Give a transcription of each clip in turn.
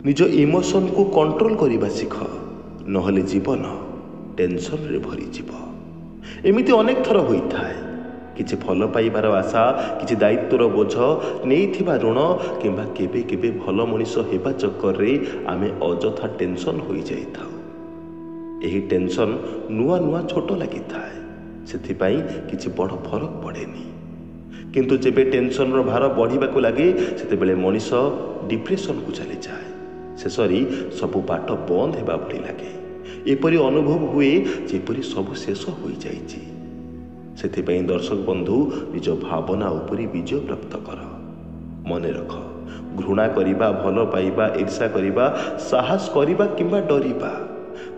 निज इमोशन को कंट्रोल करने शिख नहले जीवन टेंशन रे भरी जीव। एमिति अनेक थर होता है किछि फल पाइबार आशा किछि दायित्वर बोझ नहीं ऋण किंबा केबे केबे भल मनीष हेबा चक्कर रे आमे अजथा टेंशन हो जाई थाउ। एही टेंशन नुआ नुआ छोट लगी थाए सेथिपाई किछि बड़ फरक पड़ेनी। किंतु जेबे टेंशन रो भार बढ़िबाकू लागे सेतेबेले मनीष डिप्रेशन को चली जाए। शेषरी सबु बाट बंद हेबा भली लागे। एपरि अनुभव हुए जेपरि सबु शेष हो जाइछि। सेथिपाई दर्शक बंधु निज भावना उपरि विजय प्राप्त कर। मने रख घृणा करिबा भल पाइबा ईर्षा करिबा साहस करिबा किंबा डरिबा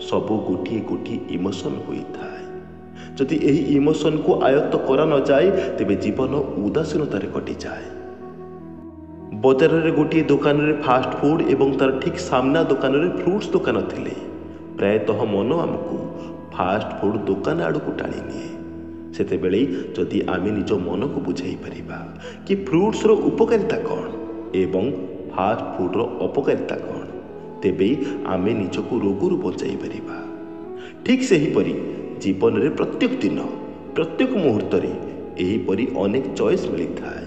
सबु गोटिए गोटिए इमोशन होइथाय। जदि एही इमोशन को आयत्त करा न जाए तेबे जीवन उदासीनतारे कटि जाए। बजार रे गोटिए दुकान रे फास्ट फूड एवं तार ठीक सामना दुकान रे फ्रूट्स दुकान थिले। प्रायतः मन आमको फास्ट फूड दुकान आड़क टाणी निए। सेतेबेले जदि आमे निज मन को बुझाई परिबा कि फ्रूट्स रो उपकारिता कौन एवं फास्ट फूड रो अपकारिता कौन तेबे आमे निजको रोगरु बचाई परिबा। ठीक सही परी जीवन रे प्रत्येक दिन प्रत्येक मुहूर्त रे एही परी अनेक चॉइस मिली थाए।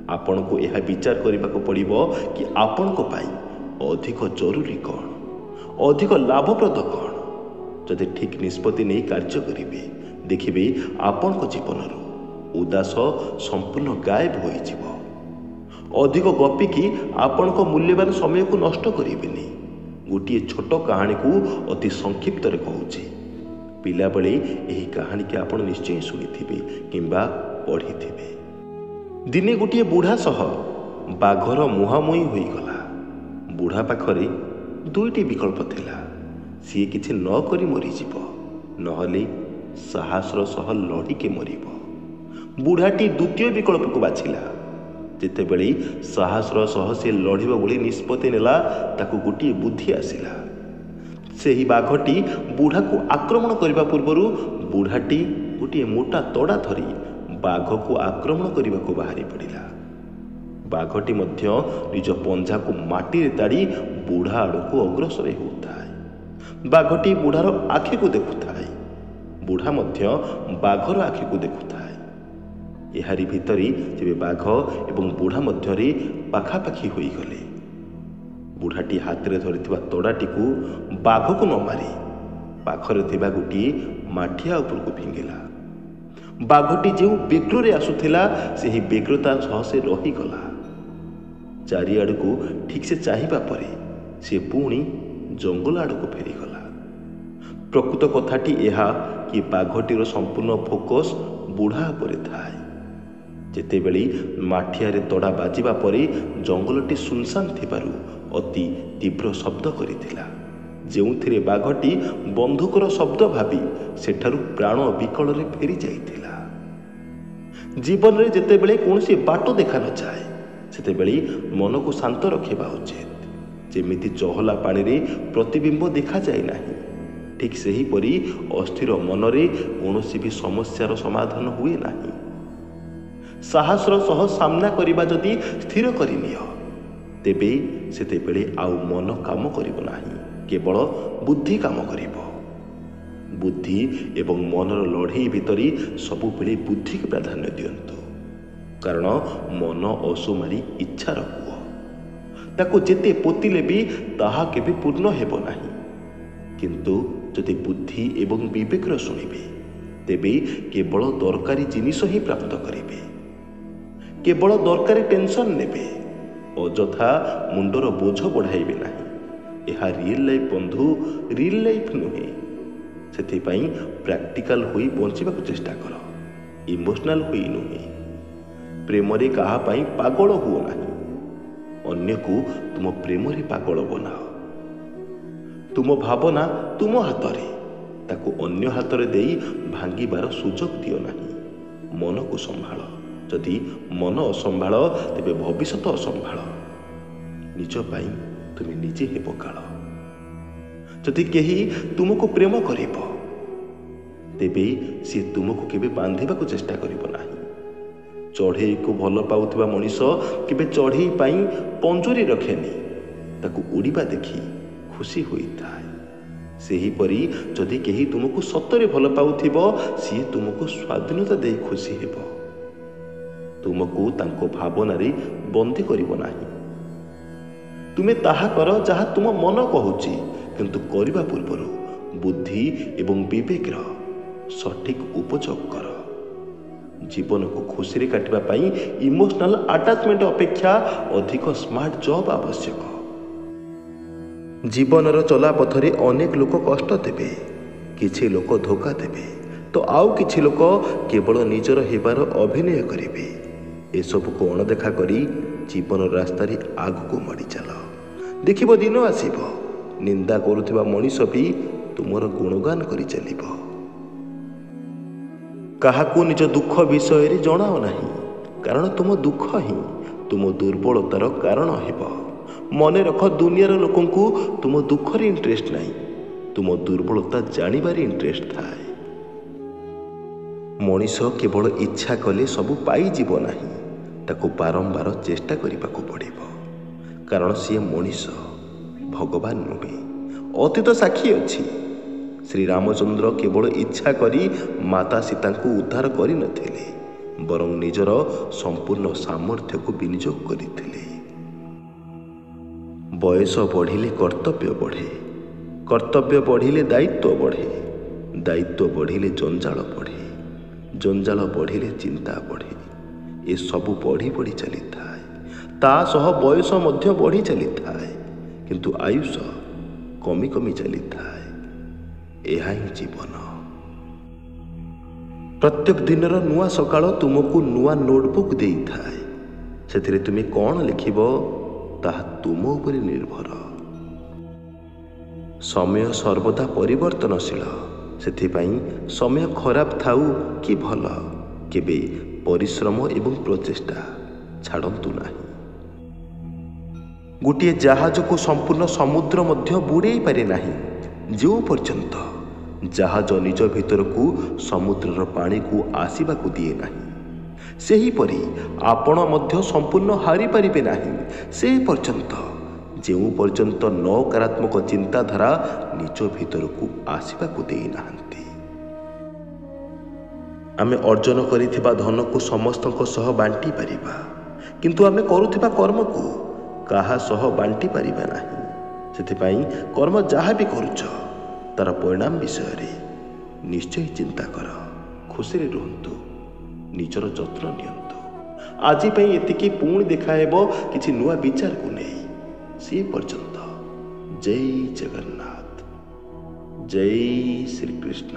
आपण को यह विचार करने को पड़िबो कि आपण को पाई अधिक जरूरी कौन अधिक लाभप्रद कौन। जदि ठीक निष्पत्ति नहीं कार्य करिवे देखिबे आपण को जीवन उदास संपूर्ण गायब हो जिवो। अधिक गपिकी आपण को मूल्यवान समय को नष्ट करिवेनी। गोटिए छोट कहानी को अति संक्षिप्त रे कहूची। पिला बेले एही कहानी के आपण निश्चय शुणिथिबे किंबा पढ़िथिबे। दिने गोटिए बुढ़ा सह बाघर मुहांमुही होईगला। बुढ़ा पाखरे दुईटी विकल्प थिला। सी किछि न करी मरीजिब नहले साहसर सह लड़िके मरिब। बुढ़ाटी द्वितीय विकल्प को बाछिला। जेतेबेले साहसर सह से लड़िब बोली निष्पत्ति नेला ताकू गोटिए बुद्धि आसिला। सेही बाघटी बुढ़ा को आक्रमण करने पूर्व बुढ़ाटी गोटे मोटा तड़ा धरी बाघ को आक्रमण करने को बाहरी पड़ा। बाघटी मध्य निज पंजा को माटी रे ताड़ी बुढ़ा आड़ को अग्रसर होता है। बाघटी बुढ़ार आखि को देखुता है। बुढ़ा मध्य बाघर आखि को देखुता है। एहारी भितरी जेबे बाघ एवं बुढ़ा मध्यरे पाखापाखि होई गले बुढ़ाटी हाथ रे धरिथिबा तड़ाटी को बाघ को न मारी पाखरे थिबा गोटिए माठिया उपर को फिंगिला। बाघटी जो बेग्र रे आसुथिला सेही बेग्रता सह से रहीगला। चारिआड़ को ठीक से चाहिबा परे से पुणी जंगल आड़ को फेरीगला। प्रकृत कथाटी एहा कि बाघटीर संपूर्ण फोकस बुढ़ा उपरे थाए। जेतेबेले माठिया रे तड़ा बाजिबा परे जंगलटी सुनसान थिबारु अति तीव्र शब्द करिथिला। जेउथिरे बाघटी बंधुकर शब्द भाबी सेठारु प्राण विकल रे फेरी जाइथिला। जीवन रे जेतेबेले कोनसी बाट देखा न जाए सेतेबेले मन को शांत रखिबा उचित। जेमिति चहला पानी रे प्रतिबिंब देखा जाए नाही ठीक सही परी अस्थिर मन रे कोनसी भी समस्यार समाधान हुए नाही। साहसर सह सामना करिबा जदि स्थिर करिनियो तेबे सेतेबेले आउ मन काम करिबो नाही केवल बुद्धि काम करिबो। बुद्धि एवं मनर लड़ई भितरी सबुबेले बुद्धि के प्राधान्य दियंतु। कारण मन असुमारी इच्छार पुओ ताको जेते पोतिले भी ताहा केबे पूर्ण हेबो नाही। किंतु जदि बुद्धि एवं विवेकर शुणिबे तेबे केवल दरकारी जिनिस ही प्राप्त करिबे। केवल दरकारी टेंशन नेबे अजथा मुंडर बोझ बढ़ाइबे नाही। यह रियल लाइफ बंधु रियल लाइफ नुहे। सेथिपाई प्रैक्टिकल होई बंचिबा को चेष्टा कर इमोशनल होई नुहे। प्रेम रे कहा पाई पागल हुओ नाही। अन्य को तुम प्रेम रे पागल बनाओ। तुम भावना तुम हाथ रे ताको अन्य हाथ रे देई भांगीबार सुजोग दियो नाही। मन को संभाल। जदि मन असंभाल तेबे भविष्यत असंभाल। निज पाई तुम निजे हेब काल। जदि केही तुमको प्रेम करिबो तेबे सी तुमको केबे बांधिबा को चेष्टा करिबो नाही। चढ़ई को भल पाउथिबा मनीष केबे चढ़ई पाई पंजुरी रखेनी। ତାକୁ ଉଡ଼ିବା ଦେଖି ଖୁସି ହୋଇଥାଏ। ସେହିପରି ଯଦି କେହି ତୁମକୁ ସତରେ ଭଲ ପାଉଥିବ, ସିଏ ତୁମକୁ ସ୍ୱାଧୀନତା ଦେଇ ଖୁସି ହେବ। ତୁମକୁ ତାଙ୍କ ଭାବନାରେ ବନ୍ଦୀ କରିବ ନାହିଁ। ତୁମେ ତାହା କର ଯାହା ତୁମ ମନ କହୁଛି, କିନ୍ତୁ କରିବା ପୂର୍ବରୁ ବୁଦ୍ଧି ଏବଂ ବିବେକର ସଠିକ୍ ଉପଯୋଗ କର। ଜୀବନକୁ ଖୁସିରେ କାଟିବା ପାଇଁ ଇମୋସନାଲ ଆଟାଚମେଣ୍ଟ ଅପେକ୍ଷା ଅଧିକ ସ୍ମାର୍ଟ ଜବ୍ ଆବଶ୍ୟକ। ଜୀବନର ଚଲାପଥରେ ଅନେକ ଲୋକ କଷ୍ଟ ଦେବେ, କିଛି ଲୋକ ଧୋକା ଦେବେ, ତ ଆଉ କିଛି ଲୋକ କେବଳ ନିଜର ହେବାର ଅଭିନୟ କରିବେ। ଏସବୁକୁ ଅଣଦେଖା କରି ଜୀବନ ରାସ୍ତାରେ ଆଗକୁ ମାଡ଼ି ଚାଲ। ଦେଖିବ ଦିନ ଆସିବ, ନିନ୍ଦା କରୁଥିବା ମଣିଷ ବି ତୁମର ଗୁଣଗାନ କରି ଚାଲିବ। କାହାକୁ ନିଜ ଦୁଃଖ ବିଷୟରେ ଜଣାଅ ନାହିଁ, କାରଣ ତୁମ ଦୁଃଖ ହିଁ ତୁମ ଦୁର୍ବଳତାର କାରଣ ହେବ। ମନେ ରଖ, ଦୁନିଆର ଲୋକଙ୍କୁ ତୁମ ଦୁଃଖରେ ଇଣ୍ଟରେଷ୍ଟ ନାହିଁ, ତୁମ ଦୁର୍ବଳତା ଜାଣିବାରେ ଇଣ୍ଟରେଷ୍ଟ ଥାଏ। ମଣିଷ କେବଳ ଇଚ୍ଛା କଲେ ସବୁ ପାଇଯିବ ନାହିଁ, ତାକୁ ବାରମ୍ବାର ଚେଷ୍ଟା କରିବାକୁ ପଡ଼ିବ। କାରଣ ସିଏ ମଣିଷ, ଭଗବାନ ନୁହେଁ। ଅତୀତ ସାକ୍ଷୀ ଅଛି, ଶ୍ରୀରାମଚନ୍ଦ୍ର କେବଳ ଇଚ୍ଛା କରି ମାତା ସୀତାଙ୍କୁ ଉଦ୍ଧାର କରିନଥିଲେ, ବରଂ ନିଜର ସମ୍ପୂର୍ଣ୍ଣ ସାମର୍ଥ୍ୟକୁ ବିନିଯୋଗ କରିଥିଲେ। ବୟସ ବଢ଼ିଲେ କର୍ତ୍ତବ୍ୟ ବଢ଼େ, କର୍ତ୍ତବ୍ୟ ବଢ଼ିଲେ ଦାୟିତ୍ୱ ବଢ଼େ, ଦାୟିତ୍ୱ ବଢ଼ିଲେ ଜଞ୍ଜାଳ ବଢ଼େ, ଜଞ୍ଜାଳ ବଢ଼ିଲେ ଚିନ୍ତା ବଢ଼େ। ଏସବୁ ବଢ଼ି ବଢ଼ି ଚାଲିଥାଏ। ତା ସହ ବୟସ ମଧ୍ୟ ବଢ଼ି ଚାଲିଥାଏ, କିନ୍ତୁ ଆୟୁଷ କମି କମି ଚାଲିଥାଏ। ଏହା ହିଁ ଜୀବନ। ପ୍ରତ୍ୟେକ ଦିନର ନୂଆ ସକାଳ ତୁମକୁ ନୂଆ ନୋଟବୁକ୍ ଦେଇଥାଏ। ସେଥିରେ ତୁମେ କ'ଣ ଲେଖିବ ତାହା ତୁମ ଉପରେ ନିର୍ଭର। ସମୟ ସର୍ବଦା ପରିବର୍ତ୍ତନଶୀଳ, ସେଥିପାଇଁ ସମୟ ଖରାପ ଥାଉ କି ଭଲ, କେବେ ପରିଶ୍ରମ ଏବଂ ପ୍ରଚେଷ୍ଟା ଛାଡ଼ନ୍ତୁ ନାହିଁ। ଗୋଟିଏ ଜାହାଜକୁ ସମ୍ପୂର୍ଣ୍ଣ ସମୁଦ୍ର ମଧ୍ୟ ବୁଡ଼େଇ ପାରେ ନାହିଁ, ଯେଉଁ ପର୍ଯ୍ୟନ୍ତ ଜାହାଜ ନିଜ ଭିତରକୁ ସମୁଦ୍ରର ପାଣିକୁ ଆସିବାକୁ ଦିଏ ନାହିଁ। ସେହିପରି ଆପଣ ମଧ୍ୟ ସମ୍ପୂର୍ଣ୍ଣ ହାରିପାରିବେ ନାହିଁ ସେ ପର୍ଯ୍ୟନ୍ତ, ଯେଉଁ ପର୍ଯ୍ୟନ୍ତ ନକାରାତ୍ମକ ଚିନ୍ତାଧାରା ନିଜ ଭିତରକୁ ଆସିବାକୁ ଦେଇନାହାନ୍ତି। ଆମେ ଅର୍ଜନ କରିଥିବା ଧନକୁ ସମସ୍ତଙ୍କ ସହ ବାଣ୍ଟି ପାରିବା, କିନ୍ତୁ ଆମେ କରୁଥିବା କର୍ମକୁ କାହା ସହ ବାଣ୍ଟି ପାରିବା ନାହିଁ। ସେଥିପାଇଁ କର୍ମ ଯାହା ବି କରୁଛ, ତାର ପରିଣାମ ବିଷୟରେ ନିଶ୍ଚୟ ଚିନ୍ତା କର। ଖୁସିରେ ରୁହନ୍ତୁ, ନିଜର ଯତ୍ନ ନିଅନ୍ତୁ। ଆଜି ପାଇଁ ଏତିକି, ପୁଣି ଦେଖା ହେବ କିଛି ନୂଆ ବିଚାରକୁ ନେଇ। ସେ ପର୍ଯ୍ୟନ୍ତ ଜୟ ଜଗନ୍ନାଥ, ଜୟ ଶ୍ରୀକୃଷ୍ଣ।